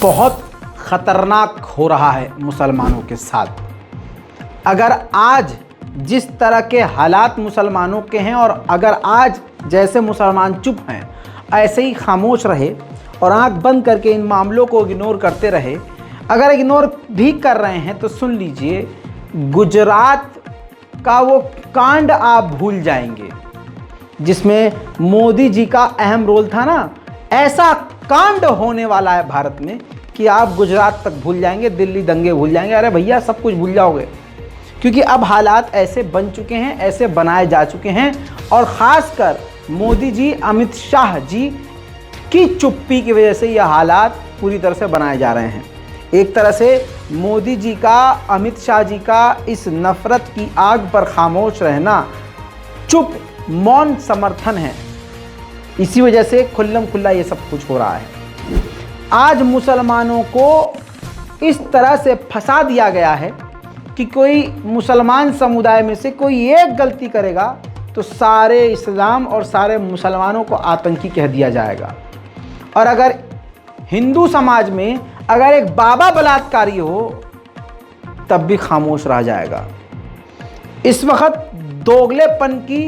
बहुत खतरनाक हो रहा है मुसलमानों के साथ। अगर आज जिस तरह के हालात मुसलमानों के हैं और अगर आज जैसे मुसलमान चुप हैं ऐसे ही खामोश रहे और आंख बंद करके इन मामलों को इग्नोर करते रहे, अगर इग्नोर भी कर रहे हैं तो सुन लीजिए, गुजरात का वो कांड आप भूल जाएंगे जिसमें मोदी जी का अहम रोल था ना। ऐसा कांड होने वाला है भारत में कि आप गुजरात तक भूल जाएंगे, दिल्ली दंगे भूल जाएंगे। अरे भैया सब कुछ भूल जाओगे, क्योंकि अब हालात ऐसे बन चुके हैं, ऐसे बनाए जा चुके हैं। और ख़ासकर मोदी जी, अमित शाह जी की चुप्पी की वजह से यह हालात पूरी तरह से बनाए जा रहे हैं। एक तरह से मोदी जी का, अमित शाह जी का इस नफ़रत की आग पर खामोश रहना चुप मौन समर्थन है। इसी वजह से खुल्लम खुल्ला ये सब कुछ हो रहा है। आज मुसलमानों को इस तरह से फंसा दिया गया है कि कोई मुसलमान समुदाय में से कोई एक गलती करेगा तो सारे इस्लाम और सारे मुसलमानों को आतंकी कह दिया जाएगा। और अगर हिंदू समाज में अगर एक बाबा बलात्कारी हो तब भी खामोश रह जाएगा। इस वक्त दोगलेपन की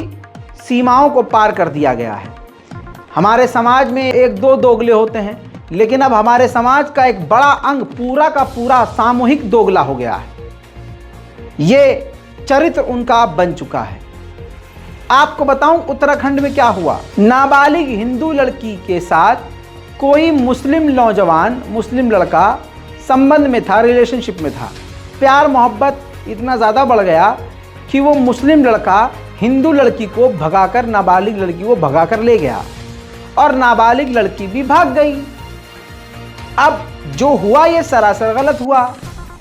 सीमाओं को पार कर दिया गया है। हमारे समाज में एक दो दोगले होते हैं, लेकिन अब हमारे समाज का एक बड़ा अंग पूरा का पूरा सामूहिक दोगला हो गया है। ये चरित्र उनका बन चुका है। आपको बताऊं उत्तराखंड में क्या हुआ। नाबालिग हिंदू लड़की के साथ कोई मुस्लिम नौजवान, मुस्लिम लड़का संबंध में था, रिलेशनशिप में था। प्यार मोहब्बत इतना ज़्यादा बढ़ गया कि वो मुस्लिम लड़का हिंदू लड़की को भगाकर, नाबालिग लड़की को भगाकर ले गया और नाबालिग लड़की भी भाग गई। अब जो हुआ ये सरासर गलत हुआ।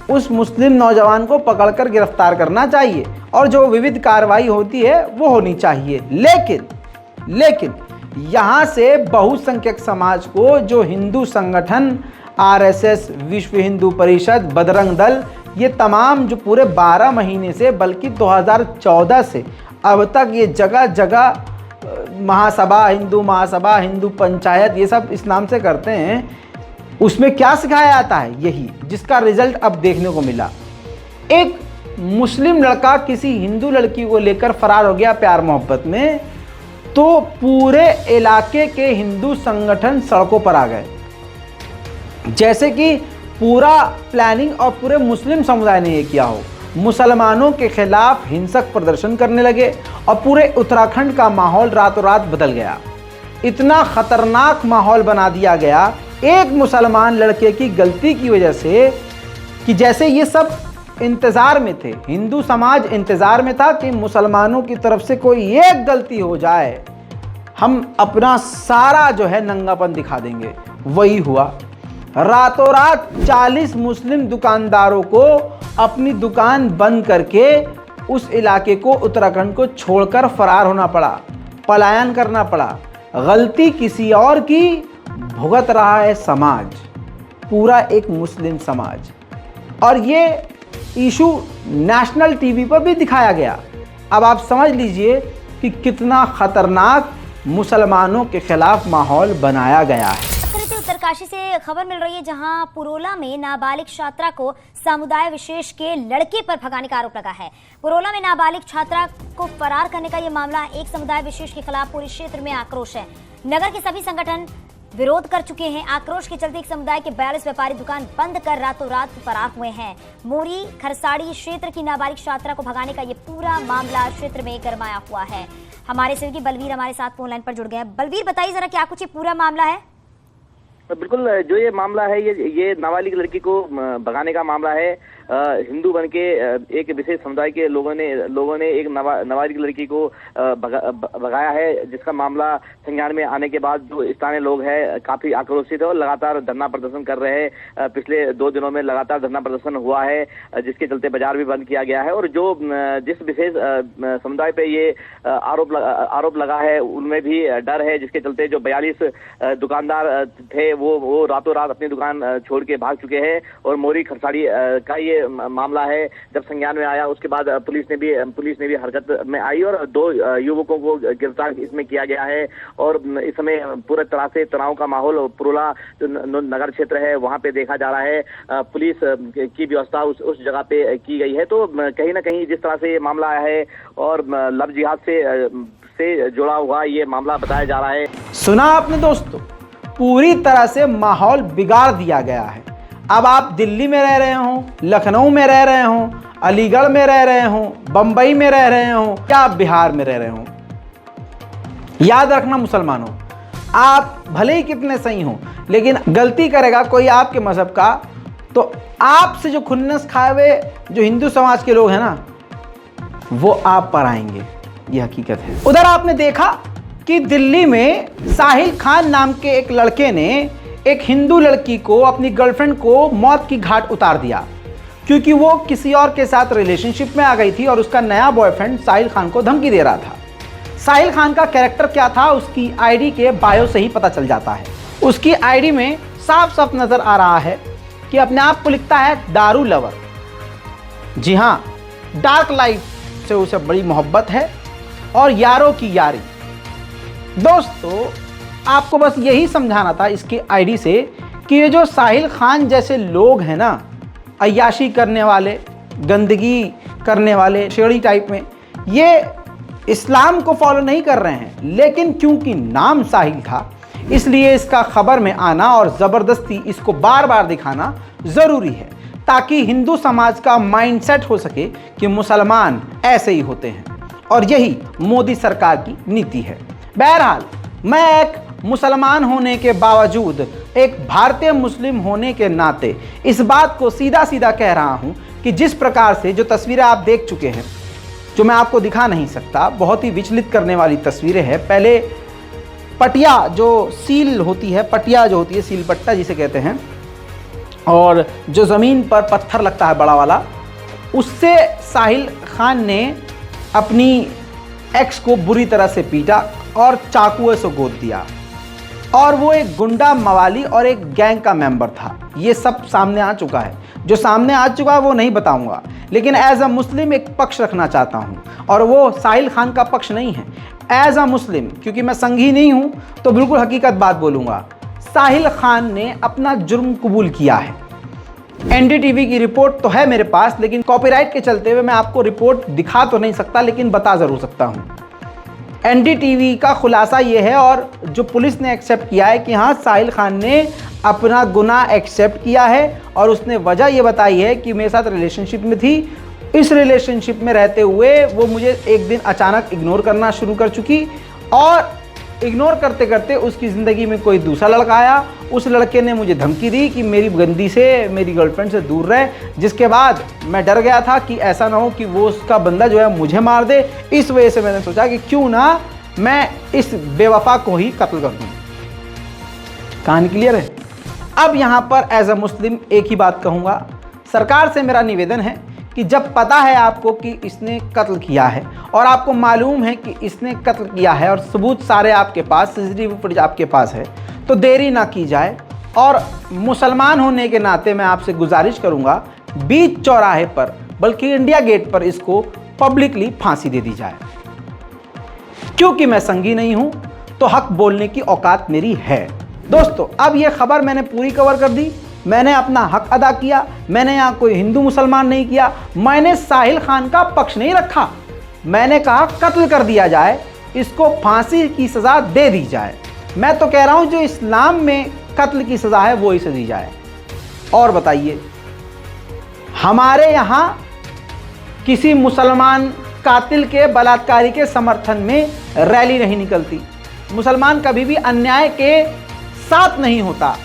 उस मुस्लिम नौजवान को पकड़कर गिरफ्तार करना चाहिए और जो विविध कार्रवाई होती है वो होनी चाहिए। लेकिन यहाँ से बहुसंख्यक समाज को, जो हिंदू संगठन, आरएसएस, विश्व हिंदू परिषद, बजरंग दल, ये तमाम जो पूरे 12 महीने से, बल्कि 2014 से अब तक ये जगह जगह महासभा, हिंदू महासभा, हिंदू पंचायत, ये सब इस नाम से करते हैं। उसमें क्या सिखाया जाता है? यही जिसका रिजल्ट अब देखने को मिला। एक मुस्लिम लड़का किसी हिंदू लड़की को लेकर फरार हो गया प्यार मोहब्बत में, तो पूरे इलाके के हिंदू संगठन सड़कों पर आ गए, जैसे कि पूरा प्लानिंग और पूरे मुस्लिम समुदाय ने ये किया हो। मुसलमानों के खिलाफ हिंसक प्रदर्शन करने लगे और पूरे उत्तराखंड का माहौल रातों रात बदल गया। इतना खतरनाक माहौल बना दिया गया एक मुसलमान लड़के की गलती की वजह से कि जैसे ये सब इंतज़ार में थे, हिंदू समाज इंतज़ार में था कि मुसलमानों की तरफ से कोई एक गलती हो जाए, हम अपना सारा जो है नंगापन दिखा देंगे। वही हुआ। रातों रात 40 मुस्लिम दुकानदारों को अपनी दुकान बंद करके उस इलाके को, उत्तराखंड को छोड़कर फरार होना पड़ा, पलायन करना पड़ा। गलती किसी और की भुगत रहा है समाज, पूरा एक मुस्लिम समाज। और ये इशू नेशनल टीवी पर भी दिखाया गया। अब आप समझ लीजिए कि कितना खतरनाक मुसलमानों के खिलाफ माहौल बनाया गया है। उत्तरकाशी से खबर मिल रही है, जहां पुरोला में नाबालिग छात्रा को समुदाय विशेष के लड़के पर भगाने का आरोप लगा है। पुरोला में नाबालिग छात्रा को फरार करने का यह मामला एक समुदाय विशेष के खिलाफ पूरे क्षेत्र में आक्रोश है। नगर के सभी संगठन विरोध कर चुके हैं। आक्रोश के चलते एक समुदाय के 42 व्यापारी दुकान बंद कर रातों रात फरार हुए हैं। मोरी खरसाड़ी क्षेत्र की नाबालिग छात्रा को भगाने का ये पूरा मामला क्षेत्र में गरमाया हुआ है। हमारे सहयोगी बलवीर हमारे साथ फोन लाइन पर जुड़ गए हैं। बलवीर, बताइए जरा क्या कुछ ये पूरा मामला है? बिल्कुल, जो ये मामला है ये नाबालिग लड़की को भगाने का मामला है। हिंदू बन के एक विशेष समुदाय के लोगों ने एक नाबालिग लड़की को भगाया है, जिसका मामला संज्ञान में आने के बाद जो स्थानीय लोग हैं काफी आक्रोशित है और लगातार धरना प्रदर्शन कर रहे हैं। पिछले 2 दिनों में लगातार धरना प्रदर्शन हुआ है, जिसके चलते बाजार भी बंद किया गया है। और जो जिस विशेष समुदाय पे ये आरोप लगा है उनमें भी डर है, जिसके चलते जो 42 दुकानदार थे वो रातों रात अपनी दुकान छोड़ के भाग चुके हैं। और मोरी खरसाड़ी का ये मामला है, जब संज्ञान में आया उसके बाद पुलिस ने भी हरकत में आई और 2 युवकों को गिरफ्तार इसमें किया गया है। और इस समय पूरी तरह से तनाव का माहौल पुरोला जो नगर क्षेत्र है वहां पे देखा जा रहा है। पुलिस की व्यवस्था उस जगह पे की गई है। तो कहीं ना कहीं जिस तरह से ये मामला है और लव जिहाद से जुड़ा हुआ ये मामला बताया जा रहा है। सुना आपने दोस्तों, पूरी तरह से माहौल बिगाड़ दिया गया है। अब आप दिल्ली में रह रहे हो, लखनऊ में रह रहे हो, अलीगढ़ में रह रहे हो, बंबई में रह रहे हो, क्या आप बिहार में रह रहे हो, याद रखना मुसलमानों, आप भले ही कितने सही हो, लेकिन गलती करेगा कोई आपके मजहब का तो आपसे जो खुन्नस खाए हुए जो हिंदू समाज के लोग हैं ना, वो आप पर आएंगे। ये हकीकत है। उधर आपने देखा कि दिल्ली में साहिल खान नाम के एक लड़के ने एक हिंदू लड़की को, अपनी गर्लफ्रेंड को मौत की घाट उतार दिया क्योंकि वो किसी और के साथ रिलेशनशिप में आ गई थी और उसका नया बॉयफ्रेंड साहिल खान को धमकी दे रहा था। साहिल खान का कैरेक्टर क्या था उसकी आईडी के बायो से ही पता चल जाता है। उसकी आईडी में साफ साफ नजर आ रहा है कि अपने आप को लिखता है दारू लवर। जी हाँ, डार्क लाइफ से उसे बड़ी मोहब्बत है और यारों की यारी। दोस्तों, आपको बस यही समझाना था इसकी आईडी से कि ये जो साहिल खान जैसे लोग हैं ना, अय्याशी करने वाले, गंदगी करने वाले, शेड़ी टाइप में, ये इस्लाम को फॉलो नहीं कर रहे हैं, लेकिन क्योंकि नाम साहिल था इसलिए इसका खबर में आना और ज़बरदस्ती इसको बार बार दिखाना ज़रूरी है ताकि हिंदू समाज का माइंडसेट हो सके कि मुसलमान ऐसे ही होते हैं और यही मोदी सरकार की नीति है। बहरहाल, मैं एक मुसलमान होने के बावजूद, एक भारतीय मुस्लिम होने के नाते इस बात को सीधा सीधा कह रहा हूं कि जिस प्रकार से जो तस्वीरें आप देख चुके हैं, जो मैं आपको दिखा नहीं सकता, बहुत ही विचलित करने वाली तस्वीरें हैं। पहले पटिया जो सील होती है, पटिया जो होती है, सील पट्टा जिसे कहते हैं, और जो ज़मीन पर पत्थर लगता है बड़ा वाला, उससे साहिल खान ने अपनी एक्स को बुरी तरह से पीटा और चाकुओं से गोद दिया। और वो एक गुंडा मवाली और एक गैंग का मेंबर था। ये सब सामने आ चुका है। जो सामने आ चुका है वो नहीं बताऊंगा, लेकिन एज अ मुस्लिम एक पक्ष रखना चाहता हूँ और वो साहिल खान का पक्ष नहीं है। एज अ मुस्लिम, क्योंकि मैं संघी नहीं हूँ तो बिल्कुल हकीकत बात बोलूँगा, साहिल खान ने अपना जुर्म कबूल किया है। एनडीटीवी की रिपोर्ट तो है मेरे पास, लेकिन कॉपीराइट के चलते हुए मैं आपको रिपोर्ट दिखा तो नहीं सकता, लेकिन बता ज़रूर सकता हूँ। एनडीटीवी का खुलासा ये है और जो पुलिस ने एक्सेप्ट किया है कि हाँ, साहिल खान ने अपना गुनाह एक्सेप्ट किया है और उसने वजह ये बताई है कि मेरे साथ रिलेशनशिप में थी। इस रिलेशनशिप में रहते हुए वो मुझे एक दिन अचानक इग्नोर करना शुरू कर चुकी और इग्नोर करते करते उसकी ज़िंदगी में कोई दूसरा लड़का आया। उस लड़के ने मुझे धमकी दी कि मेरी गंदी से, मेरी गर्लफ्रेंड से दूर रहे, जिसके बाद मैं डर गया था कि ऐसा ना हो कि वो उसका बंदा जो है मुझे मार दे। इस वजह से मैंने सोचा कि क्यों ना मैं इस बेवफा को ही कत्ल कर दूँ। कहानी क्लियर है। अब यहाँ पर एज अ मुस्लिम एक ही बात कहूँगा, सरकार से मेरा निवेदन है कि जब पता है आपको कि इसने कत्ल किया है और आपको मालूम है कि इसने कत्ल किया है और सबूत सारे आपके पास, सीसीटीवी फुटेज आपके पास है, तो देरी ना की जाए। और मुसलमान होने के नाते मैं आपसे गुजारिश करूंगा, बीच चौराहे पर, बल्कि इंडिया गेट पर इसको पब्लिकली फांसी दे दी जाए। क्योंकि मैं संगी नहीं हूं तो हक बोलने की औकात मेरी है। दोस्तों, अब यह खबर मैंने पूरी कवर कर दी। मैंने अपना हक अदा किया। मैंने यहाँ कोई हिंदू मुसलमान नहीं किया। मैंने साहिल खान का पक्ष नहीं रखा। मैंने कहा कत्ल कर दिया जाए, इसको फांसी की सज़ा दे दी जाए। मैं तो कह रहा हूँ जो इस्लाम में कत्ल की सज़ा है वो इसे दी जाए। और बताइए, हमारे यहाँ किसी मुसलमान कातिल के, बलात्कारी के समर्थन में रैली नहीं निकलती। मुसलमान कभी भी अन्याय के साथ नहीं होता।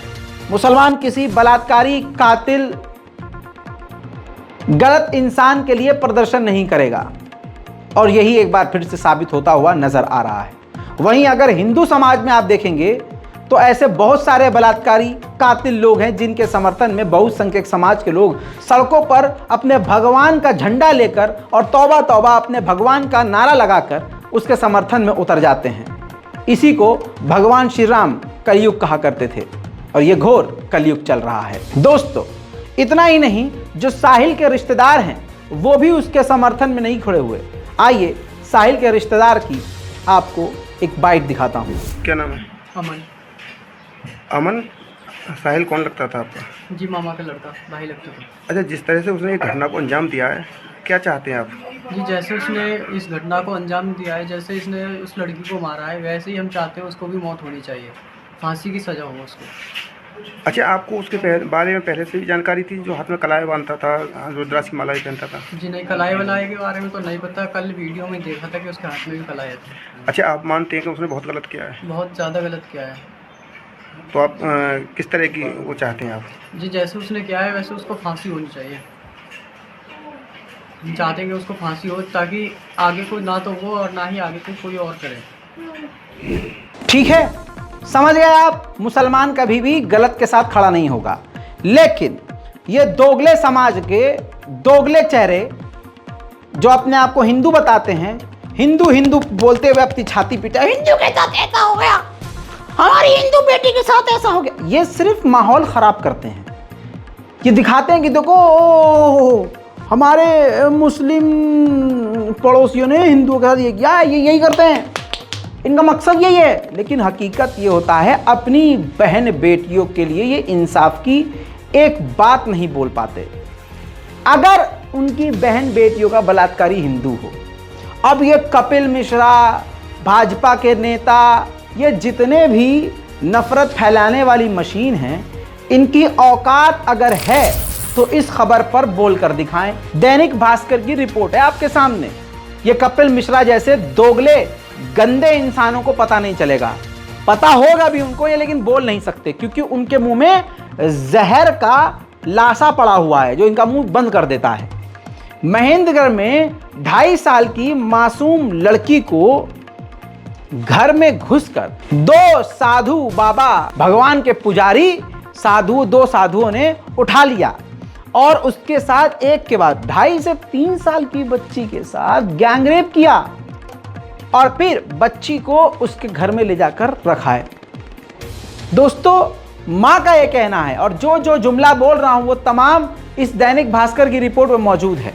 मुसलमान किसी बलात्कारी, कातिल, गलत इंसान के लिए प्रदर्शन नहीं करेगा और यही एक बार फिर से साबित होता हुआ नजर आ रहा है। वहीं अगर हिंदू समाज में आप देखेंगे तो ऐसे बहुत सारे बलात्कारी, कातिल लोग हैं जिनके समर्थन में बहुसंख्यक समाज के लोग सड़कों पर अपने भगवान का झंडा लेकर और तौबा तौबा अपने भगवान का नारा लगाकर उसके समर्थन में उतर जाते हैं। इसी को भगवान श्री राम कलयुग कहा करते थे। और ये घोर कलयुग चल रहा है। दोस्तों, इतना ही नहीं, जो साहिल के रिश्तेदार हैं वो भी उसके समर्थन में नहीं खड़े हुए। आइए साहिल के रिश्तेदार की आपको एक बाइट दिखाता हूँ। क्या नाम है? अमन। अमन। साहिल कौन लगता था आपका? जी मामा का लड़का, भाई लगता था। अच्छा, जिस तरह से उसने एक घटना को अंजाम दिया है, क्या चाहते हैं आप? जी जैसे उसने इस घटना को अंजाम दिया है, जैसे इसने उस लड़की को मारा है, वैसे ही हम चाहते हैं उसको भी मौत होनी चाहिए, फांसी की सज़ा हो उसको। अच्छा, आपको उसके बारे में पहले से भी जानकारी थी? जो हाथ में कलाई बांधता था, रुद्राक्ष की माला भी पहनता था? जी नहीं, कलाई वलाई के बारे में तो नहीं पता, कल वीडियो में देखा था कि उसके हाथ में भी कलाई थी। अच्छा, आप मानते हैं कि उसने बहुत गलत किया है? बहुत ज़्यादा गलत किया है। तो आप किस तरह की वो चाहते हैं आप? जी जैसे उसने किया है वैसे उसको फांसी होनी चाहिए। हम चाहते हैं कि उसको फांसी हो, ताकि आगे कोई ना तो वो और ना ही आगे कोई और करे। ठीक है, समझ गए आप, मुसलमान कभी भी गलत के साथ खड़ा नहीं होगा। लेकिन ये दोगले समाज के दोगले चेहरे जो अपने आप को हिंदू बताते हैं, हिंदू हिंदू बोलते हुए अपनी छाती पीटा, हिंदू के साथ ऐसा हो गया, हमारी हिंदू बेटी के साथ ऐसा हो गया, ये सिर्फ माहौल खराब करते हैं। ये दिखाते हैं कि देखो हमारे मुस्लिम पड़ोसियों ने हिंदुओं के साथ ये किया, ये यही करते हैं, इनका मकसद यही है। लेकिन हकीकत ये होता है, अपनी बहन बेटियों के लिए ये इंसाफ की एक बात नहीं बोल पाते। अगर उनकी बहन बेटियों का बलात्कारी हिंदू हो, अब ये कपिल मिश्रा, भाजपा के नेता, ये जितने भी नफरत फैलाने वाली मशीन हैं, इनकी औकात अगर है तो इस खबर पर बोलकर दिखाएं। दैनिक भास्कर की रिपोर्ट है आपके सामने। ये कपिल मिश्रा जैसे दोगले गंदे इंसानों को पता नहीं चलेगा, पता होगा भी उनको ये, लेकिन बोल नहीं सकते क्योंकि उनके मुंह में जहर का लाशा पड़ा हुआ है जो इनका मुंह बंद कर देता है। महेंद्रगढ़ में 2.5 साल की मासूम लड़की को घर में घुसकर 2 साधु बाबा, भगवान के पुजारी साधु, 2 साधुओं ने उठा लिया और उसके साथ एक के बाद 2.5 से 3 साल की बच्ची के साथ गैंगरेप किया और फिर बच्ची को उसके घर में ले जाकर रखा है। दोस्तों, मां का यह कहना है, और जो जुमला बोल रहा हूं वो तमाम इस दैनिक भास्कर की रिपोर्ट में मौजूद है।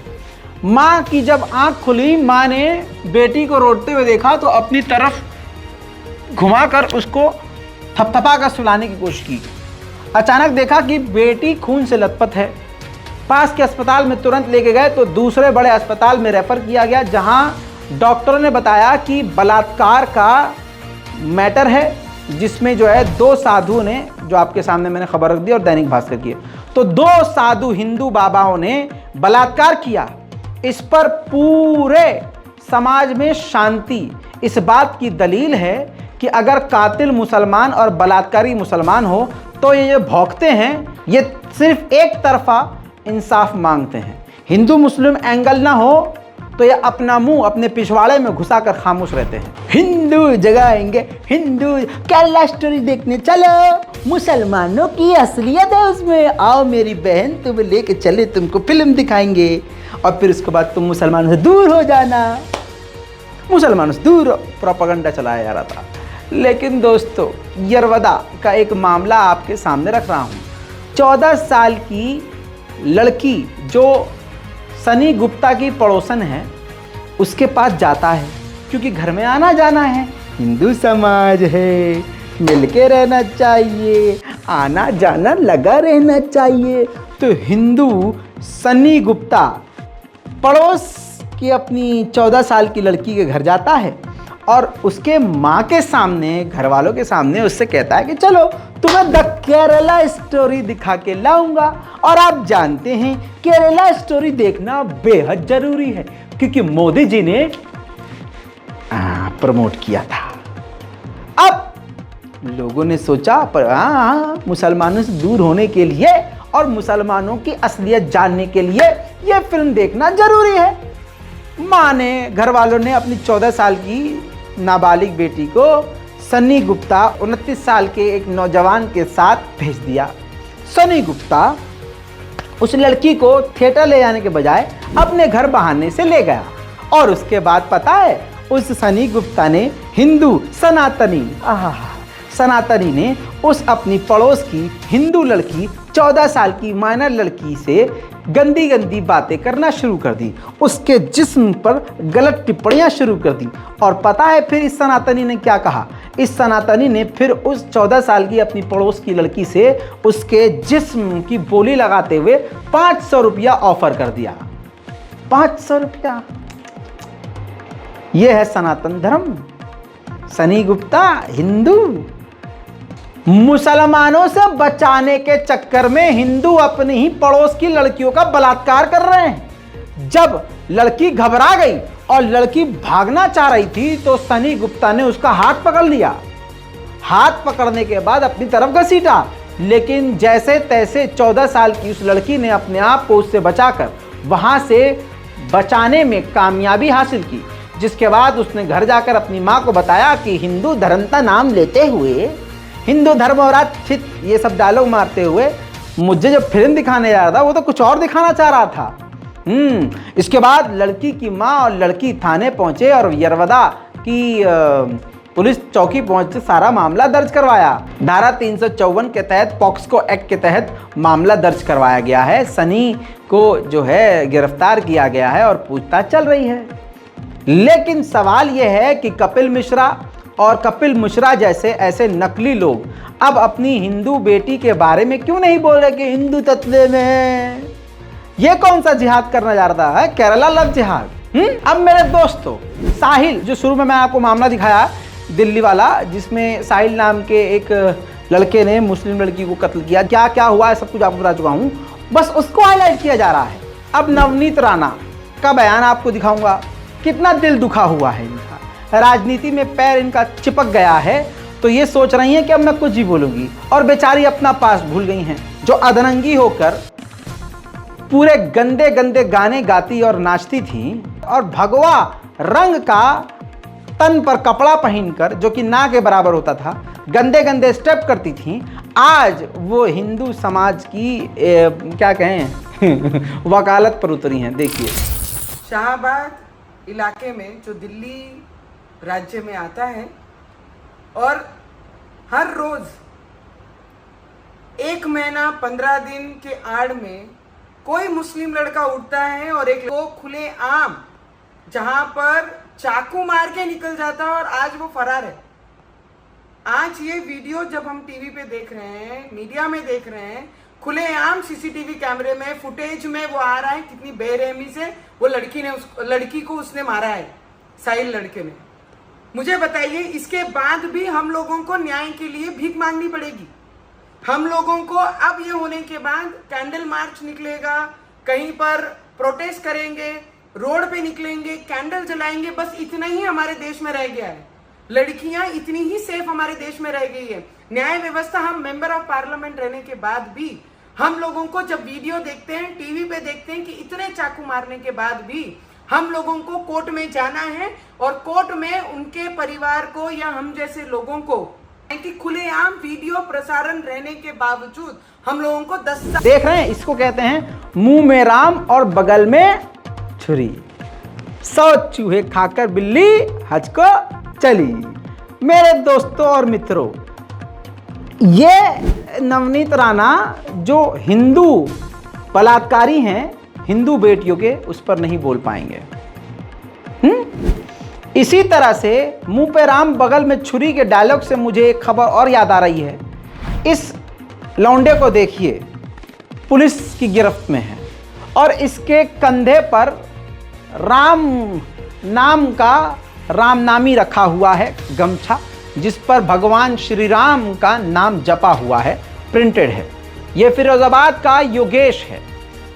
मां की जब आंख खुली, मां ने बेटी को रोते हुए देखा तो अपनी तरफ घुमाकर उसको थपथपा कर सुलाने की कोशिश की। अचानक देखा कि बेटी खून से लथपथ है। पास के अस्पताल में तुरंत लेके गए तो दूसरे बड़े अस्पताल में रेफर किया गया, जहां डॉक्टरों ने बताया कि बलात्कार का मैटर है, जिसमें जो है 2 साधु ने, जो आपके सामने मैंने खबर रख दी और दैनिक भास्कर की, तो 2 साधु हिंदू बाबाओं ने बलात्कार किया। इस पर पूरे समाज में शांति। इस बात की दलील है कि अगर कातिल मुसलमान और बलात्कारी मुसलमान हो तो ये भौंकते हैं, ये सिर्फ एक तरफा इंसाफ मांगते हैं। हिंदू मुस्लिम एंगल ना हो तो ये अपना मुंह अपने पिछवाड़े में घुसाकर खामोश रहते हैं। हिंदू जगाएंगे, हिंदू केरला स्टोरी देखने चलो, मुसलमानों की असलियत है उसमें, आओ मेरी बहन तुम लेके चले, तुमको फिल्म दिखाएंगे और फिर उसके बाद तुम मुसलमानों से दूर हो जाना। मुसलमानों से दूर प्रोपेगेंडा चलाया जा रहा था। लेकिन दोस्तों, यरवदा का एक मामला आपके सामने रख रहा हूँ। 14 साल की लड़की जो सनी गुप्ता की पड़ोसन है, उसके पास जाता है क्योंकि घर में आना जाना है, हिंदू समाज है, मिलके रहना चाहिए, आना जाना लगा रहना चाहिए। तो हिंदू सनी गुप्ता पड़ोस की अपनी 14 साल की लड़की के घर जाता है और उसके माँ के सामने, घर वालों के सामने उससे कहता है कि चलो तुम्हें द केरला स्टोरी दिखा के लाऊंगा। और आप जानते हैं केरला स्टोरी देखना बेहद जरूरी है क्योंकि मोदी जी ने प्रमोट किया था। अब लोगों ने सोचा पर मुसलमानों से दूर होने के लिए और मुसलमानों की असलियत जानने के लिए यह फिल्म देखना जरूरी है। माँ ने, घर वालों ने अपनी 14 साल की नाबालिग बेटी को सनी गुप्ता 29 साल के एक नौजवान के साथ भेज दिया। सनी गुप्ता उस लड़की को थिएटर ले जाने के बजाय अपने घर बहाने से ले गया और उसके बाद पता है उस सनी गुप्ता ने हिंदू सनातनी सनातनी ने उस अपनी पड़ोस की हिंदू लड़की 14 साल की माइनर लड़की से गंदी गंदी बातें करना शुरू कर दी, उसके जिस्म पर गलत टिप्पणियां शुरू कर दी। और पता है फिर इस सनातनी ने क्या कहा? इस सनातनी ने फिर उस 14 साल की अपनी पड़ोस की लड़की से उसके जिस्म की बोली लगाते हुए 500 रुपया ऑफर कर दिया। 500 रुपया। यह है सनातन धर्म। सनी गुप्ता हिंदू। मुसलमानों से बचाने के चक्कर में हिंदू अपनी ही पड़ोस की लड़कियों का बलात्कार कर रहे हैं। जब लड़की घबरा गई और लड़की भागना चाह रही थी तो सनी गुप्ता ने उसका हाथ पकड़ लिया। हाथ पकड़ने के बाद अपनी तरफ घसीटा, लेकिन जैसे तैसे 14 साल की उस लड़की ने अपने आप को उससे बचाकर वहां से बचाने में कामयाबी हासिल की। जिसके बाद उसने घर जाकर अपनी माँ को बताया कि हिंदू धर्म का नाम लेते हुए, हिंदू धर्म और छित ये सब डायलॉग मारते हुए मुझे जो फिल्म दिखाने जा रहा था वो तो कुछ और दिखाना चाह रहा था। इसके बाद लड़की की माँ और लड़की थाने पहुंचे और यरवदा की पुलिस चौकी पहुंच सारा मामला दर्ज करवाया। धारा 354 के तहत पॉक्सको एक्ट के तहत मामला दर्ज करवाया गया है। सनी को जो है गिरफ्तार किया गया है और पूछताछ चल रही है। लेकिन सवाल यह है कि कपिल मिश्रा और कपिल मिश्रा जैसे ऐसे नकली लोग अब अपनी हिंदू बेटी के बारे में क्यों नहीं बोल रहे कि हिंदू तत्व में है? ये कौन सा जिहाद करना जा रहा है? केरला लव जिहाद। अब मेरे दोस्तों, साहिल, जो शुरू में मैं आपको मामला दिखाया दिल्ली वाला, जिसमें साहिल नाम के एक लड़के ने मुस्लिम लड़की को कत्ल किया, क्या क्या हुआ है सब कुछ आपको बता चुका हूँ, बस उसको हाईलाइट किया जा रहा है। अब नवनीत राणा का बयान आपको दिखाऊंगा। कितना दिल दुखा हुआ है इनका, राजनीति में पैर इनका चिपक गया है, तो ये सोच रही हैं कि अब मैं कुछ भी बोलूंगी, और बेचारी अपना पास भूल गई हैं। जो अधरंगी होकर पूरे गंदे गंदे गाने गाती और नाचती थी और भगवा रंग का तन पर कपड़ा पहनकर, जो कि ना के बराबर होता था, गंदे गंदे स्टेप करती थी, आज वो हिंदू समाज की क्या कहें वकालत पर उतरी हैं। देखिए, शाहबाद इलाके में जो दिल्ली राज्य में आता है, और हर रोज 1 महीना 15 दिन के आड़ में कोई मुस्लिम लड़का उठता है और एक को खुले आम जहां पर चाकू मार के निकल जाता है, और आज वो फरार है। आज ये वीडियो जब हम टीवी पे देख रहे हैं, मीडिया में देख रहे हैं, खुलेआम सीसीटीवी कैमरे में फुटेज में वो आ रहा है कितनी बेरहमी से वो लड़की को उसने मारा है, साहिल लड़के ने। मुझे बताइए, इसके बाद भी हम लोगों को न्याय के लिए भीख मांगनी पड़ेगी। हम लोगों को अब ये होने के बाद कैंडल मार्च निकलेगा, कहीं पर प्रोटेस्ट करेंगे, रोड पे निकलेंगे, कैंडल जलाएंगे, बस इतना ही हमारे देश में रह गया है। लड़कियां इतनी ही सेफ हमारे देश में रह गई है। न्याय व्यवस्था, हम मेंबर ऑफ पार्लियामेंट रहने के बाद भी हम लोगों को जब वीडियो देखते हैं, टीवी पे देखते हैं कि इतने चाकू मारने के बाद भी हम लोगों को कोर्ट में जाना है, और कोर्ट में उनके परिवार को या हम जैसे लोगों को कि खुलेआम वीडियो प्रसारण रहने के बावजूद हम लोगों को 10 साल देख रहे हैं। इसको कहते हैं मुंह में राम और बगल में छुरी। 100 चूहे खाकर बिल्ली हज को चली। मेरे दोस्तों और मित्रों, ये नवनीत राणा जो हिंदू बलात्कारी हैं हिंदू बेटियों के, उस पर नहीं बोल पाएंगे। इसी तरह से मुंह पे राम बगल में छुरी के डायलॉग से मुझे एक खबर और याद आ रही है। इस लौंडे को देखिए, पुलिस की गिरफ्त में है और इसके कंधे पर राम नाम का रामनामी रखा हुआ है गमछा, जिस पर भगवान श्री राम का नाम जपा हुआ है, प्रिंटेड है। यह फिरोजाबाद का योगेश है।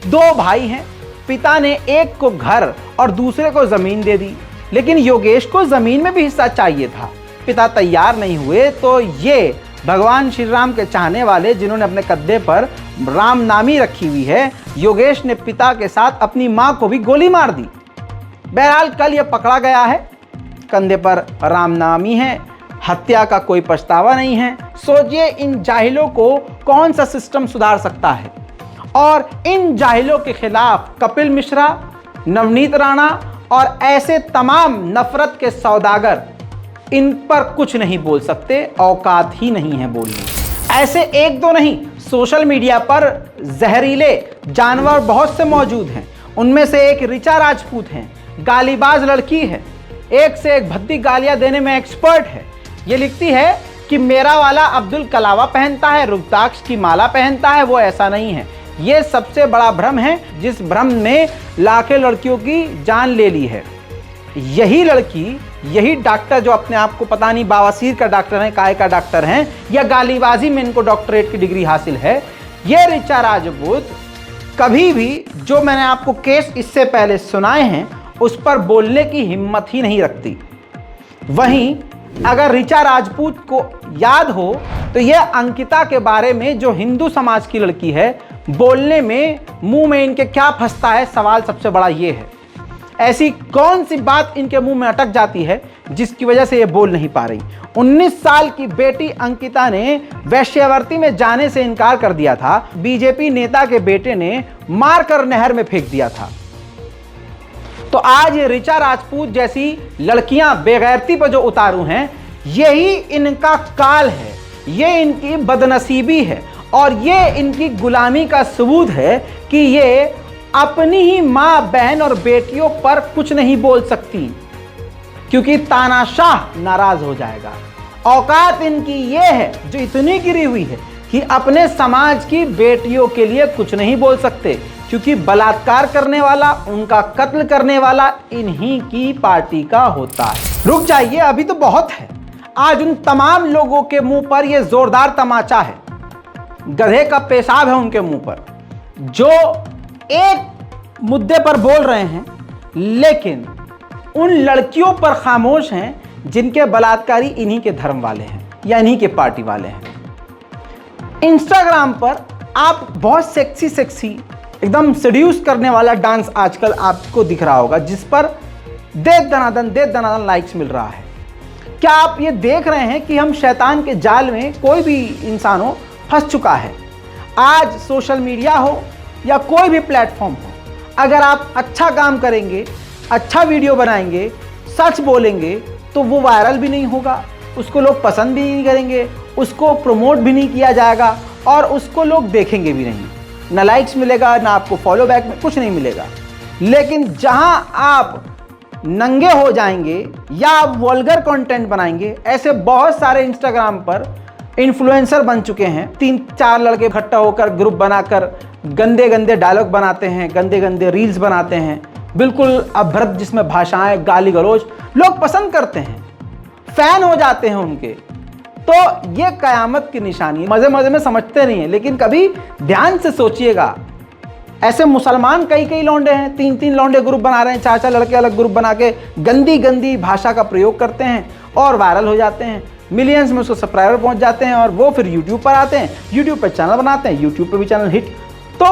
2 भाई हैं। पिता ने एक को घर और दूसरे को जमीन दे दी, लेकिन योगेश को जमीन में भी हिस्सा चाहिए था। पिता तैयार नहीं हुए तो ये भगवान श्री राम के चाहने वाले, जिन्होंने अपने कंधे पर रामनामी रखी हुई है, योगेश ने पिता के साथ अपनी मां को भी गोली मार दी। बहरहाल कल ये पकड़ा गया है, कंधे पर रामनामी है, हत्या का कोई पछतावा नहीं है। सोचिए इन जाहिलों को कौन सा सिस्टम सुधार सकता है। और इन जाहिलों के खिलाफ कपिल मिश्रा, नवनीत राणा और ऐसे तमाम नफरत के सौदागर इन पर कुछ नहीं बोल सकते, औकात ही नहीं है बोलने। ऐसे एक दो नहीं, सोशल मीडिया पर जहरीले जानवर बहुत से मौजूद हैं। उनमें से एक ऋचा राजपूत हैं, गालीबाज लड़की है, एक से एक भद्दी गालियां देने में एक्सपर्ट है। ये लिखती है कि मेरा वाला अब्दुल कलावा पहनता है, रुद्राक्ष की माला पहनता है, वो ऐसा नहीं है। ये सबसे बड़ा भ्रम है, जिस भ्रम ने लाखों लड़कियों की जान ले ली है। यही लड़की, यही डॉक्टर जो अपने आप को पता नहीं बवासीर का डॉक्टर है, काय का डॉक्टर हैं, या गालीबाजी में इनको डॉक्टरेट की डिग्री हासिल है, ये ऋचा राजपूत कभी भी जो मैंने आपको केस इससे पहले सुनाए हैं उस पर बोलने की हिम्मत ही नहीं रखती। वहीं अगर ऋचा राजपूत को याद हो तो यह अंकिता के बारे में, जो हिंदू समाज की लड़की है, बोलने में मुंह में इनके क्या फंसता है, सवाल सबसे बड़ा ये है। ऐसी कौन सी बात इनके मुंह में अटक जाती है जिसकी वजह से ये बोल नहीं पा रही। 19 साल की बेटी अंकिता ने वैश्यावृत्ति में जाने से इनकार कर दिया था। बीजेपी नेता के बेटे ने मारकर नहर में फेंक दिया था। तो आज ये ऋचा राजपूत जैसी लड़कियां बेगैरती पर जो उतारू हैं, यही इनका काल है, ये इनकी बदनसीबी है और ये इनकी गुलामी का सबूत है कि ये अपनी ही मां, बहन और बेटियों पर कुछ नहीं बोल सकती, क्योंकि तानाशाह नाराज हो जाएगा। औकात इनकी ये है जो इतनी गिरी हुई है कि अपने समाज की बेटियों के लिए कुछ नहीं बोल सकते, क्योंकि बलात्कार करने वाला, उनका कत्ल करने वाला इन्हीं की पार्टी का होता है। रुक जाइए, अभी तो बहुत है। आज उन तमाम लोगों के मुंह पर यह जोरदार तमाचा है, गधे का पेशाब है उनके मुंह पर, जो एक मुद्दे पर बोल रहे हैं लेकिन उन लड़कियों पर खामोश हैं जिनके बलात्कारी इन्हीं के धर्म वाले हैं या इन्हीं के पार्टी वाले हैं। इंस्टाग्राम पर आप बहुत सेक्सी एकदम सेड्यूस करने वाला डांस आजकल आपको दिख रहा होगा, जिस पर दे दनादन लाइक्स मिल रहा है। क्या आप ये देख रहे हैं कि हम शैतान के जाल में कोई भी इंसान हो फंस चुका है? आज सोशल मीडिया हो या कोई भी प्लेटफॉर्म हो, अगर आप अच्छा काम करेंगे, अच्छा वीडियो बनाएंगे, सच बोलेंगे, तो वो वायरल भी नहीं होगा, उसको लोग पसंद भी नहीं करेंगे, उसको प्रमोट भी नहीं किया जाएगा और उसको लोग देखेंगे भी नहीं। ना लाइक्स मिलेगा, ना आपको फॉलो बैक में कुछ नहीं मिलेगा। लेकिन जहां आप नंगे हो जाएंगे या आप वल्गर कंटेंट बनाएंगे, ऐसे बहुत सारे इंस्टाग्राम पर इन्फ्लुएंसर बन चुके हैं। 3-4 लड़के इकट्ठा होकर ग्रुप बनाकर गंदे गंदे डायलॉग बनाते हैं, गंदे गंदे रील्स बनाते हैं, बिल्कुल अभद्र, जिसमें भाषाएं, गाली गलौज लोग पसंद करते हैं, फैन हो जाते हैं उनके। तो ये कयामत की निशानी है। मजे मजे में समझते नहीं है, लेकिन कभी ध्यान से सोचिएगा। ऐसे मुसलमान कई लौंडे हैं, 3-3 लौंडे ग्रुप बना रहे हैं, 4-4 लड़के अलग ग्रुप बना के गंदी गंदी भाषा का प्रयोग करते हैं और वायरल हो जाते हैं, मिलियंस में उसको सब्सक्राइबर पहुंच जाते हैं और वो फिर यूट्यूब पर आते हैं, यूट्यूब पर चैनल बनाते हैं, यूट्यूब पर भी चैनल हिट। तो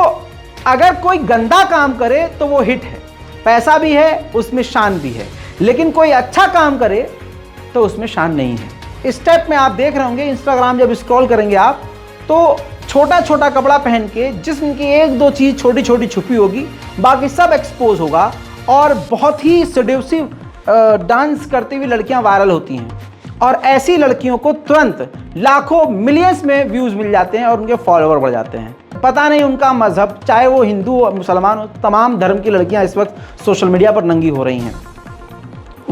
अगर कोई गंदा काम करे तो वो हिट है, पैसा भी है, उसमें शान भी है। लेकिन कोई अच्छा काम करे तो उसमें शान नहीं है। इस स्टेप में आप देख रहे होंगे, इंस्टाग्राम जब स्क्रॉल करेंगे आप, तो छोटा छोटा कपड़ा पहन के जिस्म की 1-2 चीज़ छोटी छोटी छुपी होगी, बाकी सब एक्सपोज होगा और बहुत ही सेड्यूसिव डांस करती हुई लड़कियां वायरल होती हैं। और ऐसी लड़कियों को तुरंत लाखों मिलियंस में व्यूज़ मिल जाते हैं और उनके फॉलोअर बढ़ जाते हैं। पता नहीं उनका मजहब, चाहे वो हिंदू और मुसलमान हो, तमाम धर्म की लड़कियां इस वक्त सोशल मीडिया पर नंगी हो रही हैं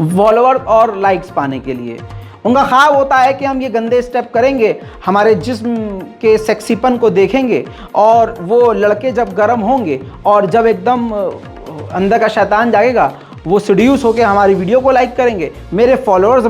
फॉलोअर और लाइक्स पाने के लिए। उनका ख्वाब होता है कि हम ये गंदे स्टेप करेंगे, हमारे जिस्म के सेक्सीपन को देखेंगे और वो लड़के जब गर्म होंगे और जब एकदम अंदर का शैतान जागेगा, वो सेड्यूस होकर हमारी वीडियो को लाइक करेंगे, मेरे फॉलोअर्स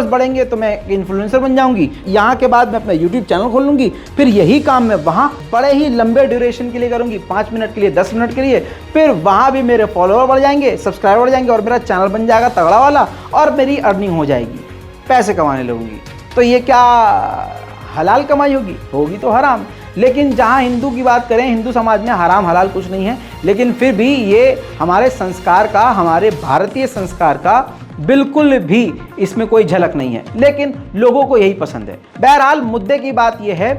बढ़ेंगे तो मैं इन्फ्लुएंसर बन जाऊंगी। यहाँ के बाद मैं अपना यूट्यूब चैनल खोल लूँगी, फिर यही काम मैं वहाँ बड़े ही लंबे ड्यूरेशन के लिए करूँगी, 5 मिनट के लिए, 10 मिनट के लिए, फिर वहाँ भी मेरे फॉलोअर बढ़ जाएंगे, सब्सक्राइबर बढ़ जाएंगे और मेरा चैनल बन जाएगा तगड़ा वाला और मेरी अर्निंग हो जाएगी, पैसे कमाने लगूंगी। तो ये क्या हलाल कमाई होगी? होगी तो हराम। लेकिन जहाँ हिंदू की बात करें, हिंदू समाज में हराम हलाल कुछ नहीं है, लेकिन फिर भी ये हमारे संस्कार का, हमारे भारतीय संस्कार का बिल्कुल भी इसमें कोई झलक नहीं है, लेकिन लोगों को यही पसंद है। बहरहाल मुद्दे की बात यह है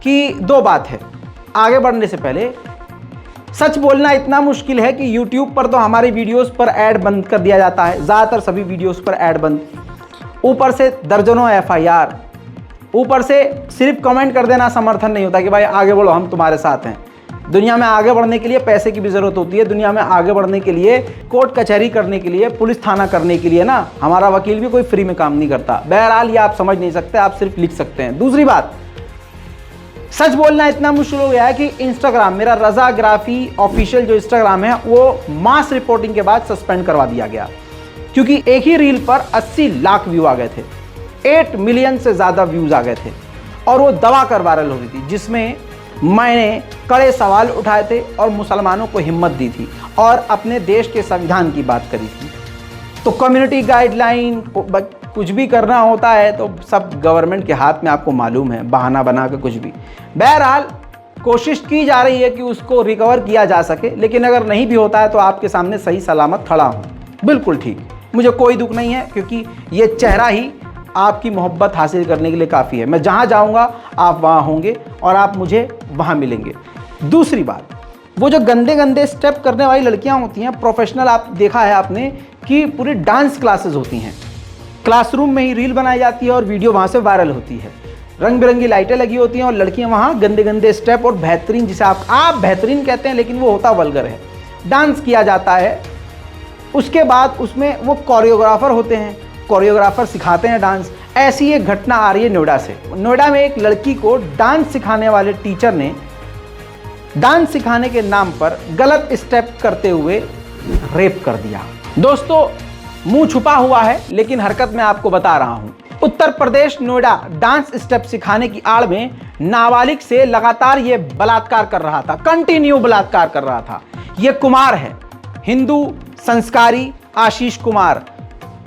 कि 2 बात है। आगे बढ़ने से पहले सच बोलना इतना मुश्किल है कि यूट्यूब पर तो हमारी वीडियोस पर ऐड बंद कर दिया जाता है, ज़्यादातर सभी वीडियोस पर ऐड बंद। ऊपर से दर्जनों FIR, ऊपर से सिर्फ कमेंट कर देना समर्थन नहीं होता कि भाई आगे बढ़ो हम तुम्हारे साथ हैं। दुनिया में आगे बढ़ने के लिए पैसे की भी ज़रूरत होती है। दुनिया में आगे बढ़ने के लिए, कोर्ट कचहरी करने के लिए, पुलिस थाना करने के लिए ना, हमारा वकील भी कोई फ्री में काम नहीं करता। बहरहाल ये आप समझ नहीं सकते, आप सिर्फ लिख सकते हैं। दूसरी बात, सच बोलना इतना मुश्किल हो गया है कि इंस्टाग्राम, मेरा रज़ाग्राफी ऑफिशियल जो इंस्टाग्राम है वो मास रिपोर्टिंग के बाद सस्पेंड करवा दिया गया, क्योंकि एक ही रील पर 80 लाख व्यू आ गए थे, 8 मिलियन से ज़्यादा व्यूज़ आ गए थे और वो दबा कर वायरल हो गई थी, जिसमें मैंने कड़े सवाल उठाए थे और मुसलमानों को हिम्मत दी थी और अपने देश के संविधान की बात करी थी। तो कम्युनिटी गाइडलाइन, कुछ भी करना होता है तो सब गवर्नमेंट के हाथ में, आपको मालूम है, बहाना बना के कुछ भी। बहरहाल कोशिश की जा रही है कि उसको रिकवर किया जा सके, लेकिन अगर नहीं भी होता है तो आपके सामने सही सलामत खड़ा हूँ, बिल्कुल ठीक, मुझे कोई दुख नहीं है, क्योंकि ये चेहरा ही आपकी मोहब्बत हासिल करने के लिए काफ़ी है। मैं जहाँ जाऊँगा आप वहाँ होंगे और आप मुझे वहाँ मिलेंगे। दूसरी बात, वो जो गंदे गंदे स्टेप करने वाली लड़कियाँ होती हैं, प्रोफेशनल, आप देखा है आपने कि पूरी डांस क्लासेस होती हैं, क्लासरूम में ही रील बनाई जाती है और वीडियो वहाँ से वायरल होती है, रंग बिरंगी लाइटें लगी होती हैं और लड़कियाँ वहाँ गंदे गंदे स्टेप और बेहतरीन, जिसे आप बेहतरीन कहते हैं लेकिन वो होता वल्गर है, डांस किया जाता है। उसके बाद उसमें वो कोरियोग्राफर होते हैं, कोरियोग्राफर सिखाते हैं डांस। ऐसी एक घटना आ रही है नोएडा से। नोएडा में एक लड़की को डांस सिखाने वाले टीचर ने डांस सिखाने के नाम पर गलत स्टेप करते हुए रेप कर दिया। दोस्तों, मुंह छुपा हुआ है लेकिन हरकत मैं आपको बता रहा हूं। उत्तर प्रदेश नोएडा डांस स्टेप सिखाने की आड़ में नाबालिग से लगातार ये बलात्कार कर रहा था, कंटिन्यू बलात्कार कर रहा था। ये कुमार है, हिंदू संस्कारी आशीष कुमार।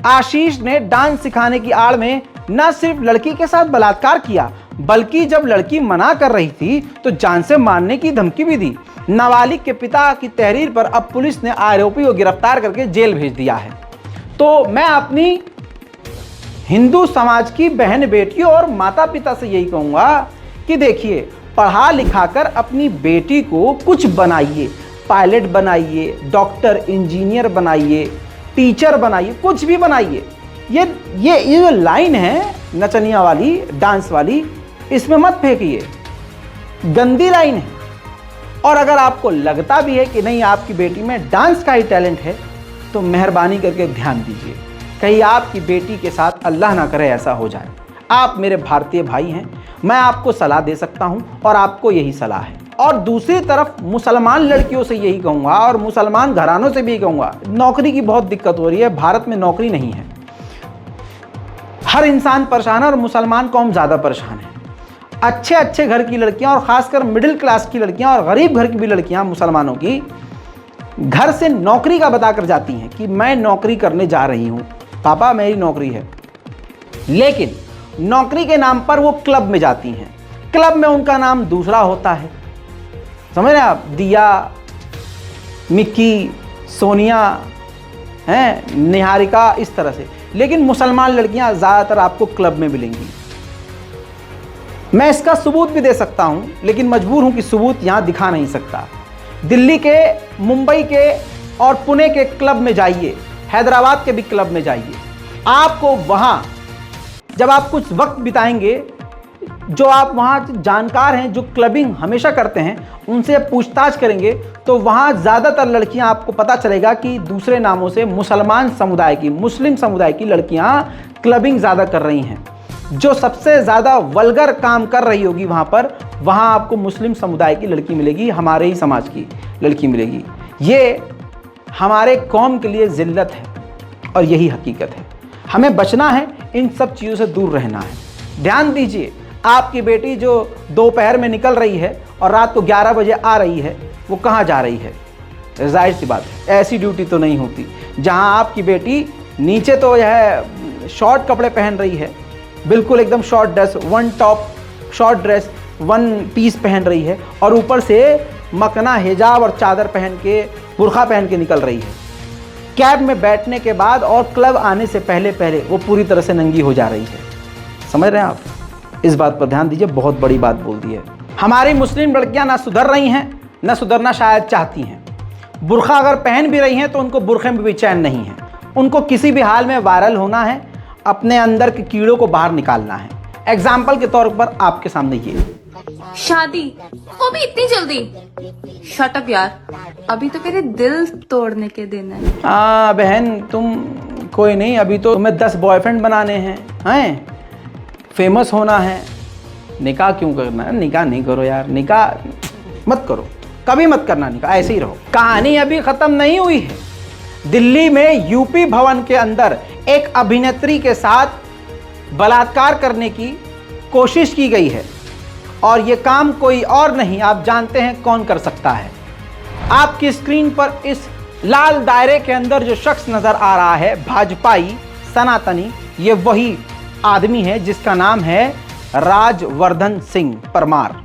आशीष ने डांस सिखाने की आड़ में न सिर्फ लड़की के साथ बलात्कार किया, बल्कि जब लड़की मना कर रही थी तो जान से मारने की धमकी भी दी। नाबालिग के पिता की तहरीर पर अब पुलिस ने आरोपी को गिरफ्तार करके जेल भेज दिया है। तो मैं अपनी हिंदू समाज की बहन बेटियों और माता पिता से यही कहूँगा कि देखिए, पढ़ा लिखा कर अपनी बेटी को कुछ बनाइए, पायलट बनाइए, डॉक्टर इंजीनियर बनाइए, टीचर बनाइए, कुछ भी बनाइए। ये जो लाइन है नचनिया वाली, डांस वाली, इसमें मत फेंकिए, गंदी लाइन है। और अगर आपको लगता भी है कि नहीं आपकी बेटी में डांस का ही टैलेंट है तो मेहरबानी करके ध्यान दीजिए, कहीं आपकी बेटी के साथ अल्लाह ना करे ऐसा हो जाए। आप मेरे भारतीय भाई हैं, मैं आपको सलाह दे सकता हूं और आपको यही सलाह है। और दूसरी तरफ मुसलमान लड़कियों से यही कहूँगा और मुसलमान घरानों से भी कहूँगा, नौकरी की बहुत दिक्कत हो रही है, भारत में नौकरी नहीं है, हर इंसान परेशान है और मुसलमान कौम ज़्यादा परेशान है। अच्छे अच्छे घर की लड़कियां और ख़ासकर मिडिल क्लास की लड़कियां और गरीब घर की भी लड़कियां मुसलमानों की घर से नौकरी का बताकर जाती हैं कि मैं नौकरी करने जा रही हूं, पापा मेरी नौकरी है, लेकिन नौकरी के नाम पर वो क्लब में जाती हैं। क्लब में उनका नाम दूसरा होता है, समझ रहे हैं आप, दिया, मिक्की, सोनिया हैं, निहारिका, इस तरह से। लेकिन मुसलमान लड़कियां ज़्यादातर आपको क्लब में मिलेंगी। मैं इसका सबूत भी दे सकता हूं, लेकिन मजबूर हूं कि सबूत यहां दिखा नहीं सकता। दिल्ली के, मुंबई के और पुणे के क्लब में जाइए, हैदराबाद के भी क्लब में जाइए, आपको वहां जब आप कुछ वक्त बिताएंगे, जो आप वहां जानकार हैं, जो क्लबिंग हमेशा करते हैं, उनसे पूछताछ करेंगे तो वहां ज़्यादातर लड़कियां, आपको पता चलेगा कि दूसरे नामों से मुसलमान समुदाय की, मुस्लिम समुदाय की लड़कियां क्लबिंग ज़्यादा कर रही हैं। जो सबसे ज़्यादा वल्गर काम कर रही होगी वहाँ आपको मुस्लिम समुदाय की लड़की मिलेगी, हमारे ही समाज की लड़की मिलेगी। ये हमारे कौम के लिए ज़िल्लत है और यही हकीकत है। हमें बचना है, इन सब चीज़ों से दूर रहना है। ध्यान दीजिए, आपकी बेटी जो दोपहर में निकल रही है और रात को 11 बजे आ रही है, वो कहाँ जा रही है? जाहिर सी बात है, ऐसी ड्यूटी तो नहीं होती जहाँ आपकी बेटी नीचे तो यह शॉर्ट कपड़े पहन रही है, बिल्कुल एकदम short dress, one top short dress, one piece पहन रही है, और ऊपर से मकना, हिजाब और चादर पहन के, बुर्खा पहन के निकल रही है। कैब में बैठने के बाद और क्लब आने से पहले पहले वो पूरी तरह से नंगी हो जा रही है। समझ रहे हैं आप? इस बात पर ध्यान दीजिए, बहुत बड़ी बात बोल दी है। हमारी मुस्लिम लड़कियां ना सुधर रही हैं, ना सुधरना शायद चाहती हैं। बुर्खा अगर पहन भी रही हैं तो उनको बुर्खे में भी चैन नहीं है, उनको किसी भी हाल में वायरल होना है, अपने अंदर के कीड़ों को बाहर निकालना है। एग्जाम्पल के तौर पर आपके सामने ये शादी, वो भी इतनी जल्दी? शट अप यार, अभी तो मेरे दिल तोड़ने के दिन है। हाँ बहन, तुम कोई नहीं, अभी तो तुम्हें 10 बॉयफ्रेंड बनाने हैं, फेमस होना है। निकाह क्यों करना है? निकाह नहीं करो यार, निकाह मत करो, कभी मत करना निकाह, ऐसे ही रहो। कहानी अभी खत्म नहीं हुई है। दिल्ली में यूपी भवन के अंदर एक अभिनेत्री के साथ बलात्कार करने की कोशिश की गई है और ये काम कोई और नहीं, आप जानते हैं कौन कर सकता है। आपकी स्क्रीन पर इस लाल दायरे के अंदर जो शख्स नजर आ रहा है, भाजपाई सनातनी, ये वही आदमी है जिसका नाम है राजवर्धन सिंह परमार।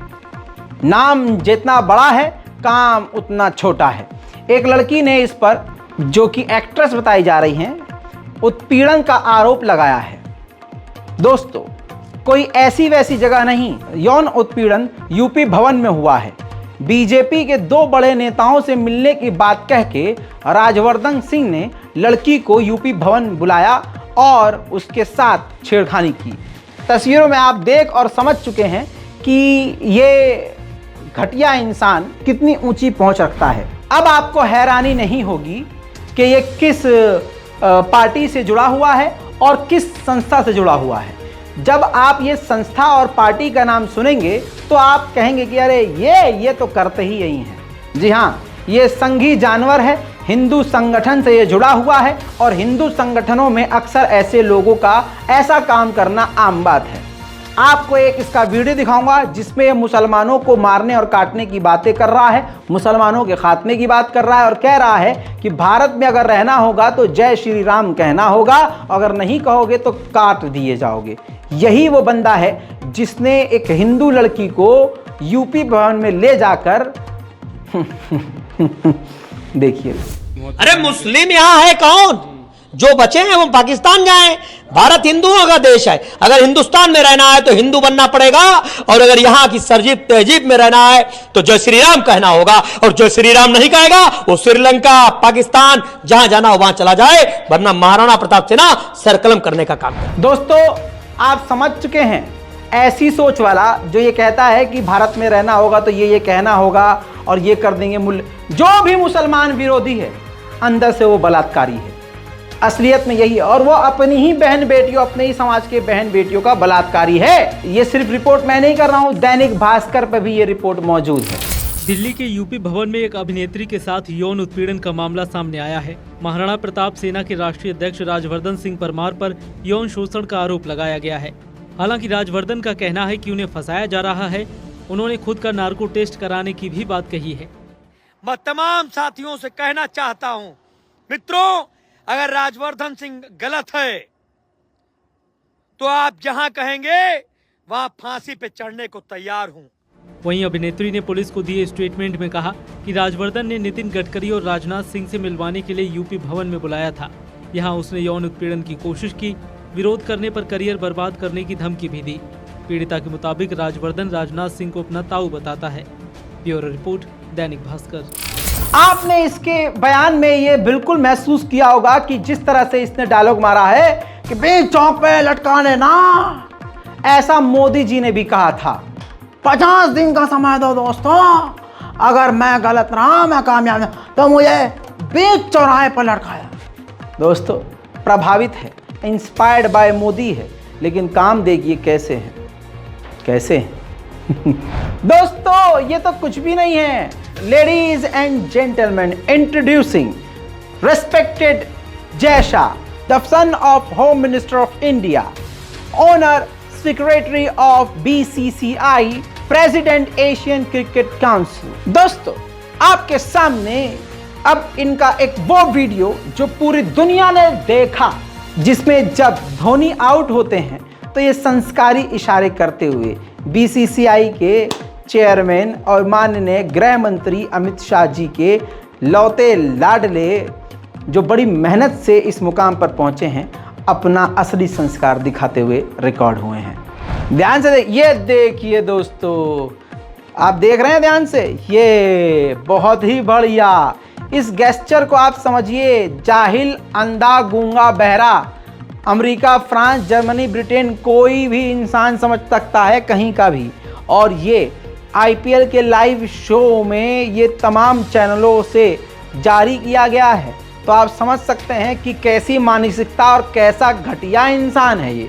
नाम जितना बड़ा है, काम उतना छोटा है। एक लड़की ने इस पर, जो कि एक्ट्रेस बताई जा रही हैं, उत्पीड़न का आरोप लगाया है। दोस्तों, कोई ऐसी वैसी जगह नहीं, यौन उत्पीड़न यूपी भवन में हुआ है। बीजेपी के 2 बड़े नेताओं से मिलने की बात कह के राजवर्धन सिंह ने लड़की को यूपी भवन बुलाया और उसके साथ छेड़खानी की। तस्वीरों में आप देख और समझ चुके हैं कि ये घटिया इंसान कितनी ऊंची पहुंच रखता है। अब आपको हैरानी नहीं होगी कि ये किस पार्टी से जुड़ा हुआ है और किस संस्था से जुड़ा हुआ है। जब आप ये संस्था और पार्टी का नाम सुनेंगे तो आप कहेंगे कि अरे ये तो करते ही यही हैं। जी हाँ, ये संघी जानवर है, हिंदू संगठन से ये जुड़ा हुआ है और हिंदू संगठनों में अक्सर ऐसे लोगों का ऐसा काम करना आम बात है। आपको एक इसका वीडियो दिखाऊंगा जिसमें ये मुसलमानों को मारने और काटने की बातें कर रहा है, मुसलमानों के खात्मे की बात कर रहा है और कह रहा है कि भारत में अगर रहना होगा तो जय श्री राम कहना होगा, अगर नहीं कहोगे तो काट दिए जाओगे। यही वो बंदा है जिसने एक हिंदू लड़की को यूपी भवन में ले जाकर देखिए। अरे मुस्लिम यहाँ है कौन? जो बचे हैं वो पाकिस्तान जाएं। भारत हिंदुओं का देश है। अगर हिंदुस्तान में रहना है तो हिंदू बनना पड़ेगा और अगर यहाँ की सरजीब तहजीब में रहना है तो जय श्री राम कहना होगा। और जो श्री राम नहीं कहेगा वो श्रीलंका, पाकिस्तान, जहां जाना हो वहां चला जाए, वरना महाराणा प्रताप से ना सरकलम करने का काम करे। दोस्तों, आप समझ चुके हैं, ऐसी सोच वाला जो ये कहता है कि भारत में रहना होगा तो ये कहना होगा और ये कर देंगे जो भी मुसलमान विरोधी है अंदर से वो बलात्कारी है। असलियत में यही है और वो अपनी ही बहन बेटियों, अपने ही समाज के बहन बेटियों का बलात्कारी है। ये सिर्फ रिपोर्ट मैं नहीं कर रहा हूँ, दैनिक भास्कर पर भी ये रिपोर्ट मौजूद है। दिल्ली के यूपी भवन में एक अभिनेत्री के साथ यौन उत्पीड़न का मामला सामने आया है। महाराणा प्रताप सेना के राष्ट्रीय अध्यक्ष राजवर्धन सिंह परमार पर यौन शोषण का आरोप लगाया गया है। हालांकि राजवर्धन का कहना है कि उन्हें फंसाया जा रहा है। उन्होंने खुद का नार्को टेस्ट कराने की भी बात कही है। मैं तमाम साथियों से कहना चाहता हूं, मित्रों, अगर राजवर्धन सिंह गलत है तो आप जहां कहेंगे वहां फांसी पे चढ़ने को तैयार हूं। वहीं अभिनेत्री ने पुलिस को दिए स्टेटमेंट में कहा कि राजवर्धन ने नितिन गडकरी और राजनाथ सिंह से मिलवाने के लिए यूपी भवन में बुलाया था। यहां उसने यौन उत्पीड़न की कोशिश की, विरोध करने पर करियर बर्बाद करने की धमकी भी दी। पीड़िता के मुताबिक राजवर्धन राजनाथ सिंह को अपना ताऊ बताता है। Bureau report, Dainik Bhaskar. आपने इसके बयान में ये बिल्कुल महसूस किया होगा कि जिस तरह से इसने डायलॉग मारा है कि बीच चौक पे लटकाने ना, ऐसा मोदी जी ने भी कहा था। 50 दिन का समय दो दोस्तों, अगर मैं गलत रहा, मैं कामयाब नहीं, तो मुझे बीच चौराहे पर लटकाया। दोस्तों, प्रभावित है, इंस्पायर्ड बाय मोदी है, लेकिन काम देखिए कैसे है, कैसे है। दोस्तों, ये तो कुछ भी नहीं है। Ladies and gentlemen, introducing respected Jai Shah, the son of Home Minister of India, owner, secretary of BCCI, President Asian Cricket Council। दोस्तों, आपके सामने अब इनका एक वो वीडियो जो पूरी दुनिया ने देखा, जिसमें जब धोनी आउट होते हैं तो ये संस्कारी इशारे करते हुए BCCI के चेयरमैन और माननीय गृह मंत्री अमित शाह जी के लौते लाडले, जो बड़ी मेहनत से इस मुकाम पर पहुंचे हैं, अपना असली संस्कार दिखाते हुए रिकॉर्ड हुए हैं। ध्यान से ये देखिए दोस्तों, आप देख रहे हैं ध्यान से, ये बहुत ही बढ़िया। इस गेस्चर को आप समझिए, जाहिल, अंधा, गूंगा, बहरा अमेरिका, फ्रांस, जर्मनी, ब्रिटेन, कोई भी इंसान समझ सकता है कहीं का भी। और ये आईपीएल के लाइव शो में ये तमाम चैनलों से जारी किया गया है। तो आप समझ सकते हैं कि कैसी मानसिकता और कैसा घटिया इंसान है ये,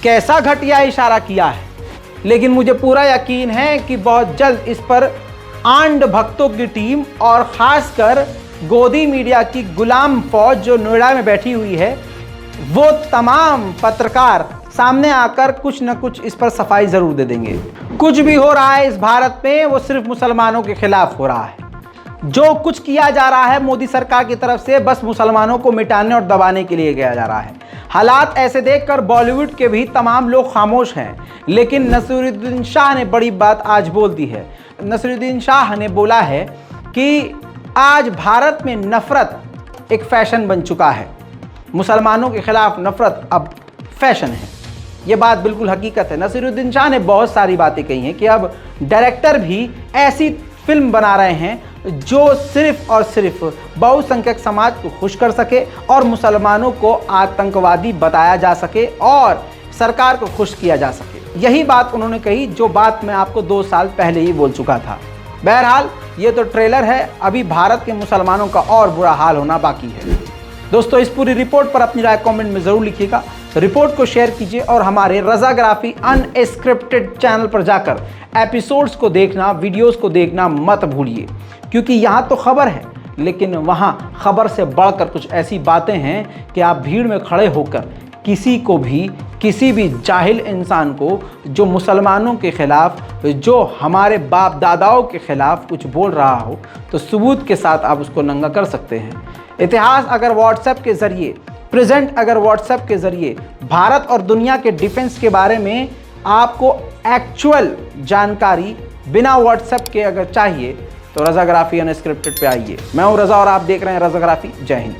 कैसा घटिया इशारा किया है। लेकिन मुझे पूरा यकीन है कि बहुत जल्द इस पर आंड भक्तों की टीम और ख़ासकर गोदी मीडिया की गुलाम फौज जो नोएडा में बैठी हुई है, वो तमाम पत्रकार सामने आकर कुछ न कुछ इस पर सफाई ज़रूर दे देंगे। कुछ भी हो रहा है इस भारत में वो सिर्फ मुसलमानों के खिलाफ हो रहा है। जो कुछ किया जा रहा है मोदी सरकार की तरफ से बस मुसलमानों को मिटाने और दबाने के लिए किया जा रहा है। हालात ऐसे देखकर बॉलीवुड के भी तमाम लोग खामोश हैं, लेकिन नसीरुद्दीन शाह ने बड़ी बात आज बोल दी है। नसीरुद्दीन शाह ने बोला है कि आज भारत में नफ़रत एक फैशन बन चुका है, मुसलमानों के खिलाफ नफ़रत अब फैशन है। ये बात बिल्कुल हकीकत है। नसीरुद्दीन शाह ने बहुत सारी बातें कही हैं कि अब डायरेक्टर भी ऐसी फिल्म बना रहे हैं जो सिर्फ और सिर्फ बहुसंख्यक समाज को खुश कर सके और मुसलमानों को आतंकवादी बताया जा सके और सरकार को खुश किया जा सके। यही बात उन्होंने कही जो बात मैं आपको 2 साल पहले ही बोल चुका था। बहरहाल ये तो ट्रेलर है, अभी भारत के मुसलमानों का और बुरा हाल होना बाकी है। दोस्तों, इस पूरी रिपोर्ट पर अपनी राय कमेंट में ज़रूर लिखिएगा। रिपोर्ट को शेयर कीजिए और हमारे रज़ाग्राफी अनस्क्रिप्टेड चैनल पर जाकर एपिसोड्स को देखना, वीडियोस को देखना मत भूलिए, क्योंकि यहाँ तो खबर है लेकिन वहाँ खबर से बढ़कर कुछ ऐसी बातें हैं कि आप भीड़ में खड़े होकर किसी भी जाहिल इंसान को जो मुसलमानों के ख़िलाफ़, जो हमारे बाप दादाओं के ख़िलाफ़ कुछ बोल रहा हो तो सबूत के साथ आप उसको नंगा कर सकते हैं। इतिहास अगर व्हाट्सएप के ज़रिए, प्रेजेंट अगर व्हाट्सएप के ज़रिए भारत और दुनिया के डिफेंस के बारे में आपको एक्चुअल जानकारी बिना व्हाट्सएप के अगर चाहिए तो रज़ाग्राफी अनस्क्रिप्टेड पे आइए। मैं हूँ रज़ा और आप देख रहे हैं रज़ाग्राफी। जय हिंद।